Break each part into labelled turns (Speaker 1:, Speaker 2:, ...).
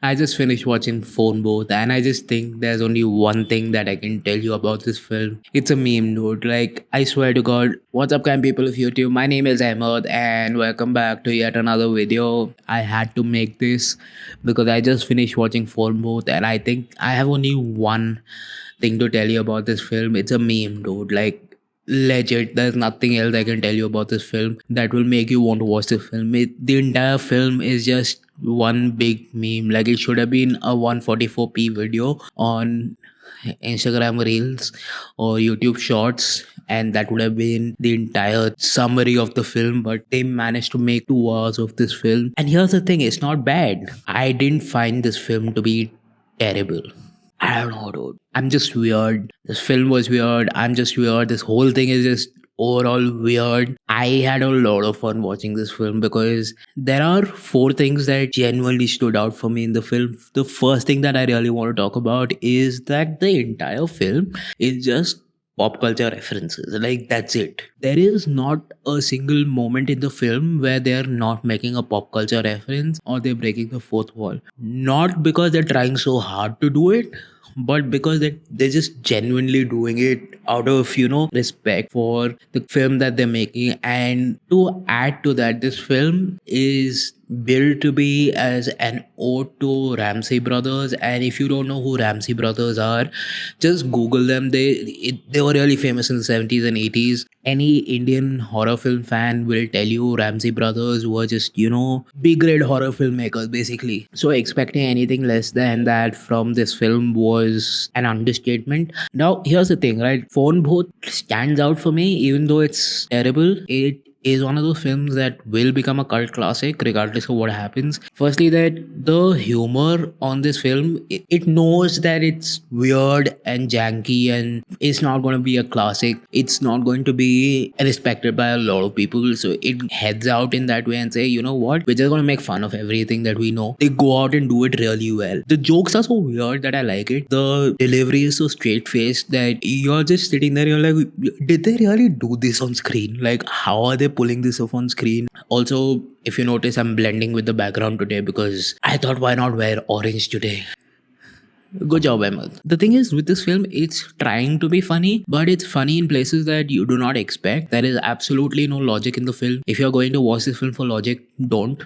Speaker 1: I just finished watching Phone Booth, and I just think there's only one thing that I can tell you about this film. It's a meme, dude. Like, I swear to God. What's up, kind people of YouTube? My name is Ahmed, and welcome back to yet another video. I had to make this because I just finished watching Phone Booth, and I think I have only one thing to tell you about this film. It's a meme, dude. Like, legit, there's nothing else I can tell you about this film that will make you want to watch the film. The entire film is just one big meme. Like, it should have been a 144p video on Instagram Reels or YouTube Shorts, and that would have been the entire summary of the film. But they managed to make 2 hours of this film. And here's the thing, it's not bad. I didn't find this film to be terrible. I don't know, dude. I'm just weird. This film was weird. I'm just weird. This whole thing is just overall weird. I had a lot of fun watching this film because there are 4 things that genuinely stood out for me in the film. The first thing that I really want to talk about is that the entire film is just pop culture references. Like, that's it. There is not a single moment in the film where they're not making a pop culture reference or they're breaking the fourth wall. Not because they're trying so hard to do it, but because they're just genuinely doing it out of, respect for the film that they're making. And to add to that, this film is built to be as an ode to Ramsey brothers. And if you don't know who Ramsey brothers are, just Google them. They were really famous in the 70s and 80s. Any Indian horror film fan will tell you Ramsey brothers were just, B-grade horror filmmakers basically. So expecting anything less than that from this film was an understatement. Now here's the thing, right? Phone Booth stands out for me, even though it's terrible. It is one of those films that will become a cult classic regardless of what happens. Firstly, that the humor on this film, it knows that it's weird and janky and it's not going to be a classic. It's not going to be respected by a lot of people. So it heads out in that way and say, you know what, we're just going to make fun of everything that we know. They go out and do it really well. The jokes are so weird that I like it. The delivery is so straight faced that you're just sitting there, you're like, did they really do this on screen? Like, how are they pulling this off on screen? Also, if you notice, I'm blending with the background today because I thought, why not wear orange today? Good job, Ahmed. The thing is, with this film, it's trying to be funny, but it's funny in places that you do not expect. There is absolutely no logic in the film. If you're going to watch this film for logic, don't.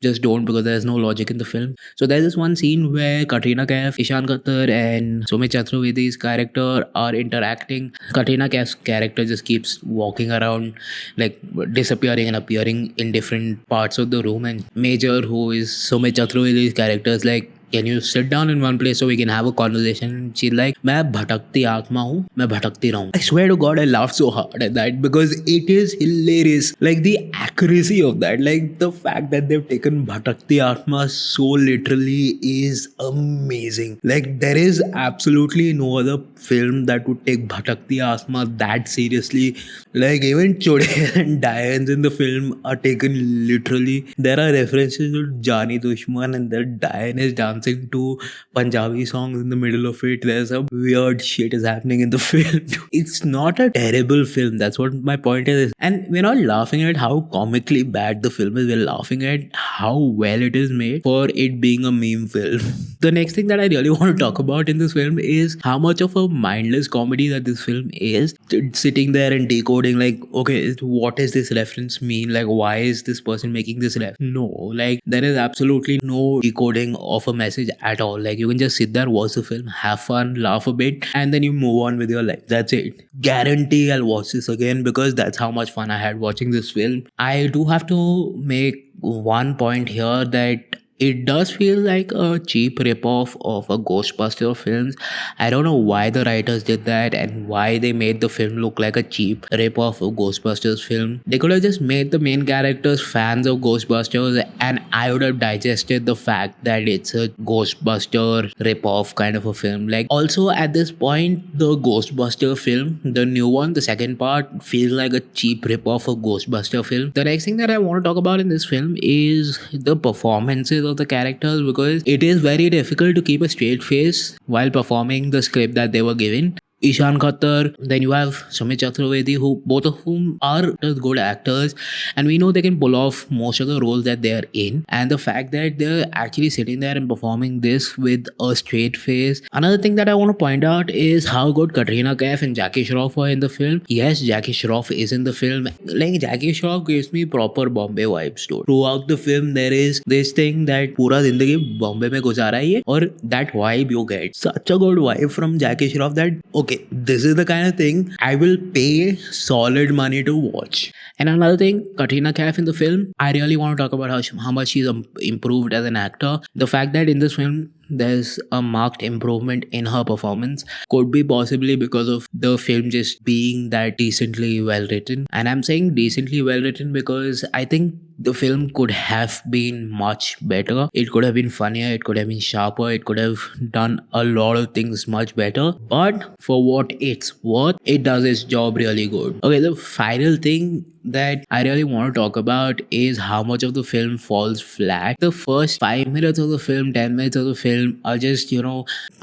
Speaker 1: Just don't, because there's no logic in the film. So there's this one scene where Katrina Kaif, Ishan Khattar and Sumit Chaturvedi's character are interacting. Katrina Kaif's character just keeps walking around, like disappearing and appearing in different parts of the room. And Major, who is Sumit Chaturvedi's character, is like, can you sit down in one place so we can have a conversation? She's like, मैं भटकती आत्मा हूँ, मैं भटकती रहूँ. I swear to God, I laughed so hard at that because it is hilarious. Like, the accuracy of that, like the fact that they've taken bhatakti atma so literally is amazing. Like, there is absolutely no other film that would take bhatakti atma that seriously. Like, even Chode and Dianes in the film are taken literally. There are references to Jani Dushman and that Diane is dancing to Punjabi songs in the middle of it. There's some weird shit is happening in the film. It's not a terrible film. That's what my point is. And we're not laughing at how comically bad the film is. We're laughing at how well it is made for it being a meme film. The next thing that I really want to talk about in this film is how much of a mindless comedy that this film is. Sitting there and decoding, like, okay, what does this reference mean? Like, why is this person making this reference? No, like, there is absolutely no decoding of a message at all. Like, you can just sit there, watch the film, have fun, laugh a bit, and then you move on with your life. That's it. Guarantee I'll watch this again because that's how much fun I had watching this film. I do have to make one point here that it does feel like a cheap ripoff of a Ghostbuster films. I don't know why the writers did that and why they made the film look like a cheap ripoff of Ghostbusters film. They could have just made the main characters fans of Ghostbusters and I would have digested the fact that it's a Ghostbuster ripoff kind of a film. Like, also at this point, the Ghostbuster film, the new one, the second part, feels like a cheap ripoff of Ghostbuster film. The next thing that I want to talk about in this film is the performances of the characters, because it is very difficult to keep a straight face while performing the script that they were given. Ishan Khattar, then you have Sumit Chaturvedi, who both of whom are good actors, and we know they can pull off most of the roles that they are in. And the fact that they're actually sitting there and performing this with a straight face. Another thing that I want to point out is how good Katrina Kaif and Jackie Shroff were in the film. Yes, Jackie Shroff is in the film. Like Jackie Shroff gives me proper Bombay vibes too. Throughout the film, there is this thing that पूरा जिंदगी बॉम्बे में गुजारा ही है, और that vibe you get, such a good vibe from Jackie Shroff that okay, this is the kind of thing I will pay solid money to watch. And another thing, Katrina Kaif in the film, I really want to talk about how much she's improved as an actor. The fact that in this film there's a marked improvement in her performance could be possibly because of the film just being that decently well written. And I'm saying decently well written because I think the film could have been much better. It could have been funnier, it could have been sharper, it could have done a lot of things much better. But for what it's worth, it does its job really good. Okay, the final thing that I really want to talk about is how much of the film falls flat. The first 5 minutes of the film, 10 minutes of the film are just,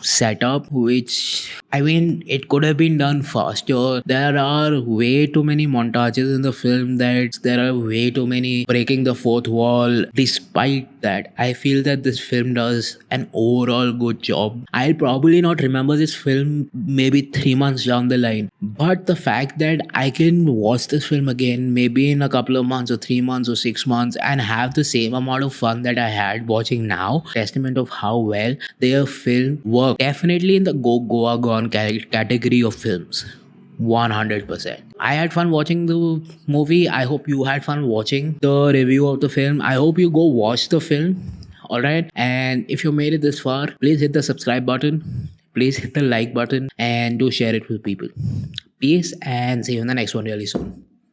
Speaker 1: set up, which I mean, it could have been done faster. There are way too many montages in the film that there are way too many breaking the fourth wall. Despite that, I feel that this film does an overall good job. I'll probably not remember this film maybe 3 months down the line, but the fact that I can watch this film again maybe in a couple of months or 3 months or 6 months and have the same amount of fun that I had watching now, testament of how well their film worked. Definitely in the Goa Gone category of films. 100%. I had fun watching the movie. I hope you had fun watching the review of the film. I hope you go watch the film. Alright. And if you made it this far, please hit the subscribe button. Please hit the like button and do share it with people. Peace and see you in the next one really soon.